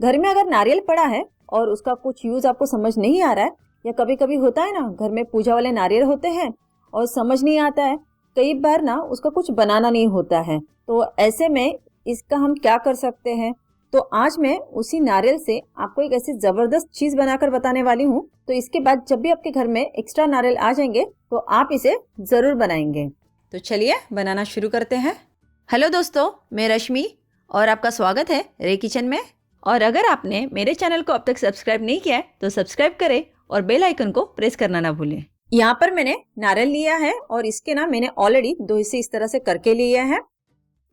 घर में अगर नारियल पड़ा है और उसका कुछ यूज आपको समझ नहीं आ रहा है, या कभी कभी होता है ना घर में पूजा वाले नारियल होते हैं और समझ नहीं आता है, कई बार ना उसका कुछ बनाना नहीं होता है, तो ऐसे में इसका हम क्या कर सकते हैं। तो आज मैं उसी नारियल से आपको एक ऐसी जबरदस्त चीज बनाकर बताने वाली हूँ। तो इसके बाद जब भी आपके घर में एक्स्ट्रा नारियल आ जाएंगे तो आप इसे जरूर बनाएंगे। तो चलिए बनाना शुरू करते हैं। हेलो दोस्तों, मैं रश्मि और आपका स्वागत है रे किचन में। और अगर आपने मेरे चैनल को अब तक सब्सक्राइब नहीं किया है तो सब्सक्राइब करें और बेल आइकन को प्रेस करना ना भूलें। यहाँ पर मैंने नारियल लिया है और इसके ना मैंने ऑलरेडी 2 हिस्से इस तरह से करके लिया है।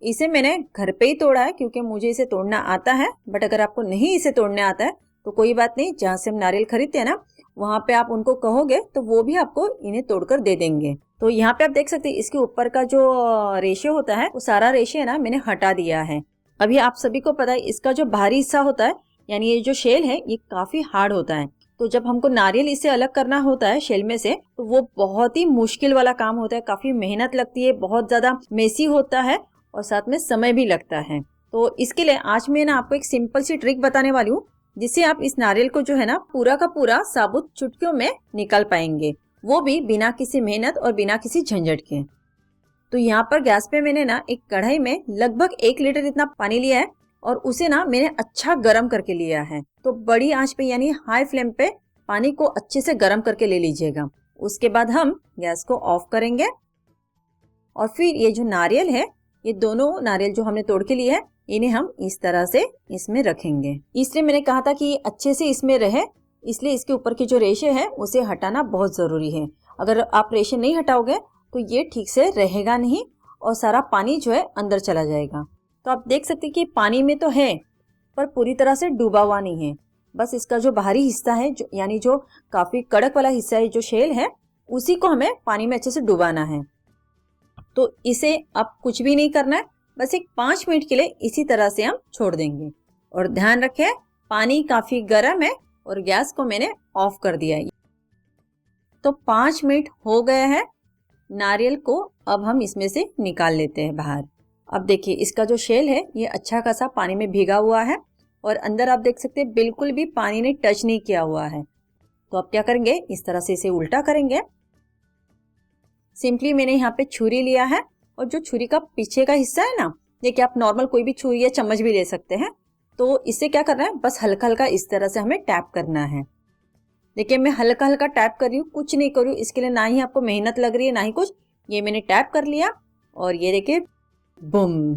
इसे मैंने घर पे ही तोड़ा है क्योंकि मुझे इसे तोड़ना आता है, बट अगर आपको नहीं इसे तोड़ने आता है तो कोई बात नहीं, जहाँ से हम नारियल खरीदते हैं ना वहाँ पे आप उनको कहोगे तो वो भी आपको इन्हें तोड़कर दे देंगे। तो यहाँ पे आप देख सकते हैं इसके ऊपर का जो रेशे होता है वो सारा रेशे है ना मैंने हटा दिया है। अभी आप सभी को पता है इसका जो बाहरी हिस्सा होता है यानी ये जो शेल है ये काफी हार्ड होता है। तो जब हमको नारियल इससे अलग करना होता है शेल में से तो वो बहुत ही मुश्किल वाला काम होता है, काफी मेहनत लगती है, बहुत ज्यादा मेसी होता है और साथ में समय भी लगता है। तो इसके लिए आज मैं ना आपको एक सिंपल सी ट्रिक बताने वाली हूँ जिससे आप इस नारियल को जो है ना पूरा का पूरा साबुत चुटकियों में निकाल पाएंगे, वो भी बिना किसी मेहनत और बिना किसी झंझट के। तो यहाँ पर गैस पे मैंने ना एक कढ़ाई में लगभग 1 लीटर इतना पानी लिया है और उसे ना मैंने अच्छा गर्म करके लिया है। तो बड़ी आंच पे यानी हाई फ्लेम पे पानी को अच्छे से गर्म करके ले लीजिएगा। उसके बाद हम गैस को ऑफ करेंगे और फिर ये जो नारियल है, ये दोनों नारियल जो हमने तोड़ के लिए है इन्हें हम इस तरह से इसमें रखेंगे। इसलिए मैंने कहा था कि ये अच्छे से इसमें रहे, इसलिए इसके ऊपर के जो रेशे है उसे हटाना बहुत जरूरी है। अगर आप रेशे नहीं हटाओगे तो ये ठीक से रहेगा नहीं और सारा पानी जो है अंदर चला जाएगा। तो आप देख सकते हैं कि पानी में तो है पर पूरी तरह से डूबा हुआ नहीं है, बस इसका जो बाहरी हिस्सा है यानी जो काफी कड़क वाला हिस्सा है जो शेल है उसी को हमें पानी में अच्छे से डुबाना है। तो इसे अब कुछ भी नहीं करना है, बस एक 5 मिनट के लिए इसी तरह से हम छोड़ देंगे। और ध्यान रखें पानी काफी गर्म है और गैस को मैंने ऑफ कर दिया है। तो 5 मिनट हो गए हैं, नारियल को अब हम इसमें से निकाल लेते हैं बाहर। अब देखिए इसका जो शेल है ये अच्छा खासा पानी में भीगा हुआ है और अंदर आप देख सकते हैं बिल्कुल भी पानी ने टच नहीं किया हुआ है। तो अब क्या करेंगे, इस तरह से इसे उल्टा करेंगे। सिंपली मैंने यहाँ पे छुरी लिया है और जो छुरी का पीछे का हिस्सा है ना, देखिए आप नॉर्मल कोई भी छुरी या चम्मच भी ले सकते हैं। तो इससे क्या करना है, बस हल्का हल्का इस तरह से हमें टैप करना है। देखिए मैं हल्का हल्का टैप कर रही हूँ, कुछ नहीं कर रही हूँ, इसके लिए ना ही आपको मेहनत लग रही है ना ही कुछ। ये मैंने टैप कर लिया और ये देखिए बुम,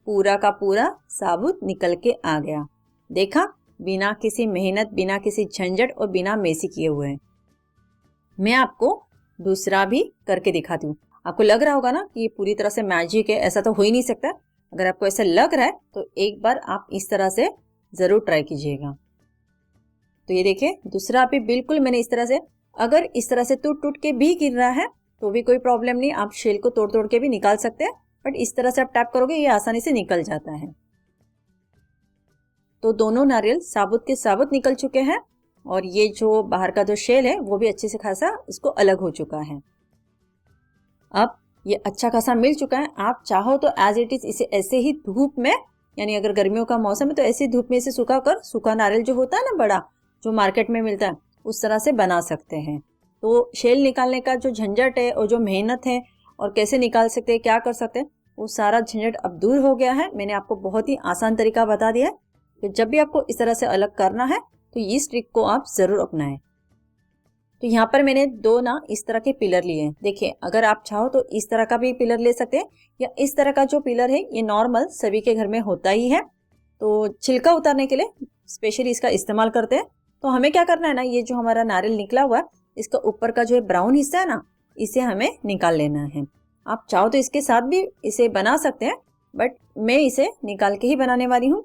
पूरा का पूरा साबुत निकल के आ गया। देखा, बिना किसी मेहनत, बिना किसी झंझट और बिना मेसी किए हुए। मैं आपको दूसरा भी करके दिखाती हूँ। आपको लग रहा होगा ना कि ये पूरी तरह से मैजिक है, ऐसा तो हो ही नहीं सकता। अगर आपको ऐसा लग रहा है तो एक बार आप इस तरह से जरूर ट्राई कीजिएगा। तो ये देखिए दूसरा भी बिल्कुल मैंने इस तरह से, अगर इस तरह से टूट टूट के भी गिर रहा है तो भी कोई प्रॉब्लम नहीं, आप शेल को तोड़ तोड़ के भी निकाल सकते हैं, बट इस तरह से आप टैप करोगे ये आसानी से निकल जाता है। तो दोनों नारियल साबुत के साबुत निकल चुके हैं और ये जो बाहर का जो शेल है वो भी अच्छे से खासा इसको अलग हो चुका है। अब ये अच्छा खासा मिल चुका है। आप चाहो तो एज इट इज इसे ऐसे ही धूप में, यानी अगर गर्मियों का मौसम है तो ऐसे धूप में इसे सुखा कर, सूखा नारियल जो होता है ना बड़ा जो मार्केट में मिलता है उस तरह से बना सकते हैं। तो शेल निकालने का जो झंझट है और जो मेहनत है और कैसे निकाल सकते हैं, क्या कर सकते हैं, वो सारा झंझट अब दूर हो गया है। मैंने आपको बहुत ही आसान तरीका बता दिया है। तो जब भी आपको इस तरह से अलग करना है तो इस ट्रिक को आप जरूर अपनाएं। तो यहाँ पर मैंने 2 ना इस तरह के पिलर लिए हैं। देखिए अगर आप चाहो तो इस तरह का भी पिलर ले सकते हैं या इस तरह का जो पिलर है ये नॉर्मल सभी के घर में होता ही है। तो छिलका उतारने के लिए स्पेशली इसका इस्तेमाल करते हैं। तो हमें क्या करना है ना, ये जो हमारा नारियल निकला हुआ है इसका ऊपर का जो ब्राउन हिस्सा है ना इसे हमें निकाल लेना है। आप चाहो तो इसके साथ भी इसे बना सकते हैं, बट मैं इसे निकाल के ही बनाने वाली हूँ।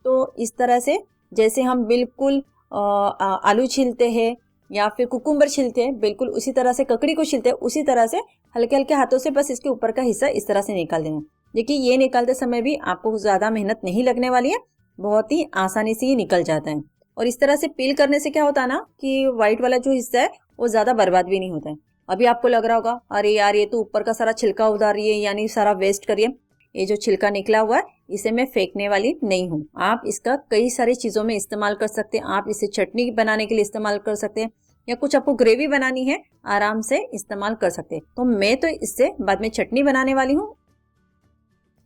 तो इस तरह से जैसे हम बिल्कुल आलू छीलते हैं या फिर कुकुम्बर छिलते हैं, बिल्कुल उसी तरह से ककड़ी को छिलते हैं, उसी तरह से हल्के हल्के हाथों से बस इसके ऊपर का हिस्सा इस तरह से निकाल देना। देखिए ये निकालते समय भी आपको ज़्यादा मेहनत नहीं लगने वाली है, बहुत ही आसानी से ये निकल जाता है। और इस तरह से पील करने से क्या होता है ना कि व्हाइट वाला जो हिस्सा है वो ज़्यादा बर्बाद भी नहीं होता है। अभी आपको लग रहा होगा अरे यार ये तो ऊपर का सारा छिलका उतार रही है यानी सारा वेस्ट करिए, ये जो छिलका निकला हुआ है इसे मैं फेंकने वाली नहीं हूँ। आप इसका कई सारी चीज़ों में इस्तेमाल कर सकते हैं। आप इसे चटनी बनाने के लिए इस्तेमाल कर सकते हैं या कुछ आपको ग्रेवी बनानी है आराम से इस्तेमाल कर सकते हैं। तो मैं तो इससे बाद में चटनी बनाने वाली हूँ।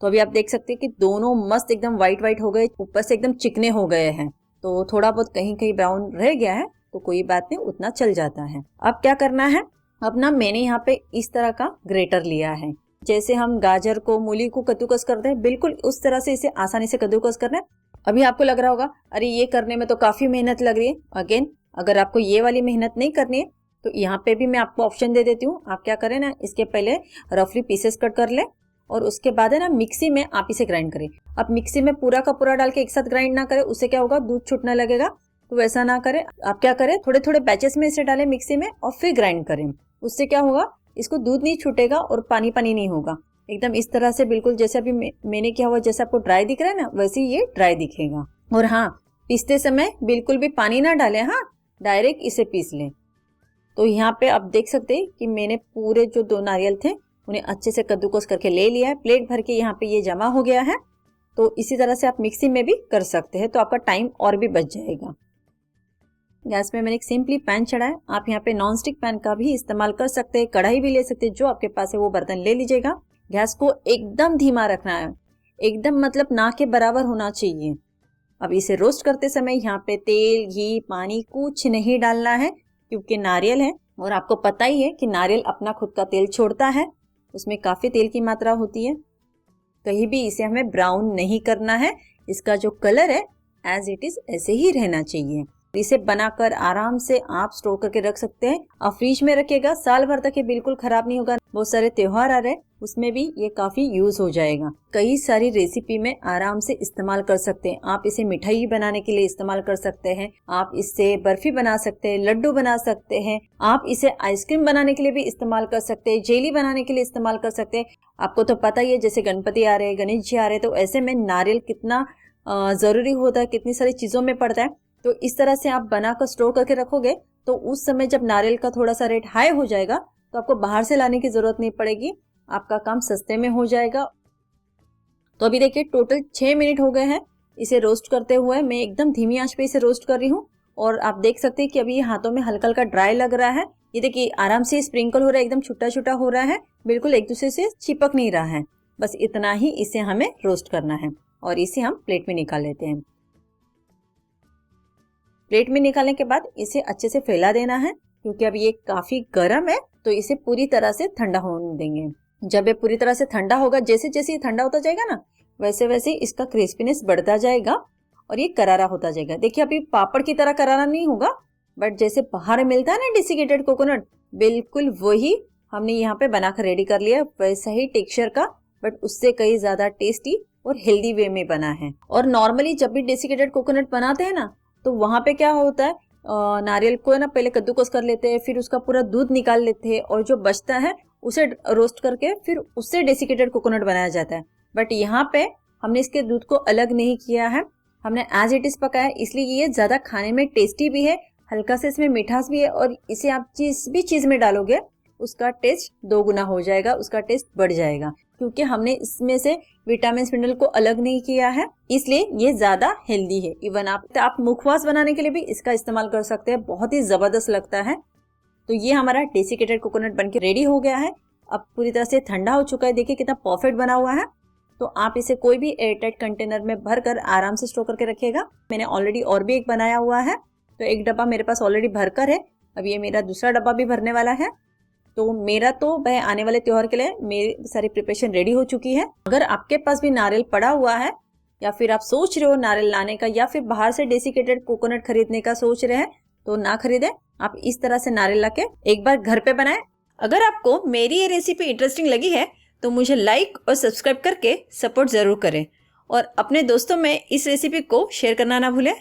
तो अभी आप देख सकते हैं कि दोनों मस्त एकदम वाइट हो गए, ऊपर से एकदम चिकने हो गए हैं। तो थोड़ा बहुत कहीं कहीं ब्राउन रह गया है तो कोई बात नहीं, उतना चल जाता है। अब क्या करना है, अब ना मैंने यहाँ पे इस तरह का ग्रेटर लिया है। जैसे हम गाजर को, मूली को कद्दूकस करते हैं, बिल्कुल उस तरह से इसे आसानी से कद्दूकस करना है। अभी आपको लग रहा होगा अरे ये करने में तो काफी मेहनत लग रही है। अगेन, अगर आपको ये वाली मेहनत नहीं करनी है तो यहाँ पे भी मैं आपको ऑप्शन दे देती हूँ। आप क्या करें ना, इसके पहले रफली पीसेस कट कर ले और उसके बाद है ना मिक्सी में आप इसे ग्राइंड करें। अब मिक्सी में पूरा का पूरा डाल के एक साथ ग्राइंड ना करें, उससे क्या होगा, दूध छूटने लगेगा। तो वैसा ना करें। आप क्या करें, थोड़े थोड़े बैचेस में इसे डालें मिक्सी में और फिर ग्राइंड करें। उससे क्या होगा, इसको दूध नहीं छूटेगा और पानी पानी नहीं होगा। एकदम इस तरह से, बिल्कुल जैसे अभी मैंने किया हुआ, जैसे आपको ड्राई दिख रहा है ना, वैसे ये ड्राई दिखेगा। और हाँ, पीसते समय बिल्कुल भी पानी ना डालें, हाँ डायरेक्ट इसे पीस लें। तो यहाँ पे आप देख सकते हैं कि मैंने पूरे जो 2 नारियल थे उन्हें अच्छे से कद्दूकस करके ले लिया है। प्लेट भर के यहाँ पे ये जमा हो गया है। तो इसी तरह से आप मिक्सी में भी कर सकते हैं, तो आपका टाइम और भी बच जाएगा। गैस में मैंने एक सिंपली पैन चढ़ा है। आप यहाँ पे नॉन स्टिक पैन का भी इस्तेमाल कर सकते हैं, कढ़ाई भी ले सकते हैं, जो आपके पास है वो बर्तन ले लीजिएगा। गैस को एकदम धीमा रखना है, एकदम मतलब ना के बराबर होना चाहिए। अब इसे रोस्ट करते समय यहाँ पे तेल, घी, पानी कुछ नहीं डालना है, क्योंकि नारियल है और आपको पता ही है कि नारियल अपना खुद का तेल छोड़ता है, उसमें काफी तेल की मात्रा होती है। कहीं भी इसे हमें ब्राउन नहीं करना है, इसका जो कलर है एज इट इज ऐसे ही रहना चाहिए। इसे बनाकर आराम से आप स्टोर करके रख सकते हैं। आप फ्रिज में रखिएगा, साल भर तक ये बिल्कुल खराब नहीं होगा। बहुत सारे त्योहार आ रहे हैं, उसमें भी ये काफी यूज हो जाएगा। कई सारी रेसिपी में आराम से इस्तेमाल कर सकते हैं। आप इसे मिठाई बनाने के लिए इस्तेमाल कर सकते हैं, आप इससे बर्फी बना सकते हैं, लड्डू बना सकते हैं, आप इसे आइसक्रीम बनाने के लिए भी इस्तेमाल कर सकते हैं, जेली बनाने के लिए इस्तेमाल कर सकते हैं। आपको तो पता ही है, जैसे गणपति आ रहे हैं, गणेश जी आ रहे हैं, तो ऐसे में नारियल कितना जरूरी होता है, कितनी सारी चीजों में पड़ता है। तो इस तरह से आप बनाकर स्टोर करके रखोगे तो उस समय जब नारियल का थोड़ा सा रेट हाई हो जाएगा तो आपको बाहर से लाने की जरूरत नहीं पड़ेगी, आपका काम सस्ते में हो जाएगा। तो अभी देखिए टोटल 6 मिनट हो गए हैं इसे रोस्ट करते हुए। मैं एकदम धीमी आंच पे इसे रोस्ट कर रही हूँ और आप देख सकते हैं कि अभी हाथों में हल्का हल्का ड्राई लग रहा है। ये देखिए आराम से स्प्रिंकल हो रहा है, एकदम छुट्टा छुट्टा हो रहा है, बिल्कुल एक दूसरे से चिपक नहीं रहा है। बस इतना ही इसे हमें रोस्ट करना है और इसे हम प्लेट में निकाल लेते हैं। प्लेट में निकालने के बाद इसे अच्छे से फैला देना है, क्योंकि अब ये काफी गर्म है, तो इसे पूरी तरह से ठंडा होने देंगे। जब ये पूरी तरह से ठंडा होगा, जैसे जैसे ये ठंडा होता जाएगा ना, वैसे वैसे इसका क्रिस्पीनेस बढ़ता जाएगा और ये करारा होता जाएगा। देखिए अभी पापड़ की तरह करारा नहीं होगा, बट जैसे बाहर मिलता है ना डेसिकेटेड कोकोनट, बिल्कुल वही हमने यहाँ पे बनाकर रेडी कर लिया, वैसा ही टेक्सचर का, बट उससे कई ज्यादा टेस्टी और हेल्दी वे में बना है। और नॉर्मली जब भी डेसिकेटेड कोकोनट बनाते हैं ना, तो वहां पे क्या होता है, नारियल को ना पहले कद्दूकस कर लेते हैं, फिर उसका पूरा दूध निकाल लेते हैं और जो बचता है उसे रोस्ट करके फिर उससे डेसिकेटेड कोकोनट बनाया जाता है। बट यहाँ पे हमने इसके दूध को अलग नहीं किया है, हमने एज इट इज पकाया, इसलिए ये ज्यादा खाने में टेस्टी भी है, हल्का से इसमें मिठास भी है और इसे आप जिस भी चीज में डालोगे उसका टेस्ट 2 गुना हो जाएगा, उसका टेस्ट बढ़ जाएगा, क्योंकि हमने इसमें से विटामिन मिनरल को अलग नहीं किया है, इसलिए ये ज्यादा हेल्दी है। इवन आप मुखवास बनाने के लिए भी इसका इस्तेमाल कर सकते हैं, बहुत ही जबरदस्त लगता है। तो ये हमारा डेसिकेटेड कोकोनट बनके रेडी हो गया है। अब पूरी तरह से ठंडा हो चुका है, देखिए कितना परफेक्ट बना हुआ है। तो आप इसे कोई भी एयरटाइट कंटेनर में भरकर आराम से स्टोर करके रखिएगा। मैंने ऑलरेडी और भी एक बनाया हुआ है, तो एक डब्बा मेरे पास ऑलरेडी भरकर है, अब ये मेरा दूसरा डब्बा भी भरने वाला है। तो मेरा तो वह आने वाले त्योहार के लिए मेरी सारी प्रिपरेशन रेडी हो चुकी है। अगर आपके पास भी नारियल पड़ा हुआ है या फिर आप सोच रहे हो नारियल लाने का या फिर बाहर से डेसिकेटेड कोकोनट खरीदने का सोच रहे हैं, तो ना खरीदें, आप इस तरह से नारियल लाके एक बार घर पे बनाएं। अगर आपको मेरी ये रेसिपी इंटरेस्टिंग लगी है तो मुझे लाइक और सब्सक्राइब करके सपोर्ट जरूर करें और अपने दोस्तों में इस रेसिपी को शेयर करना ना भूलें।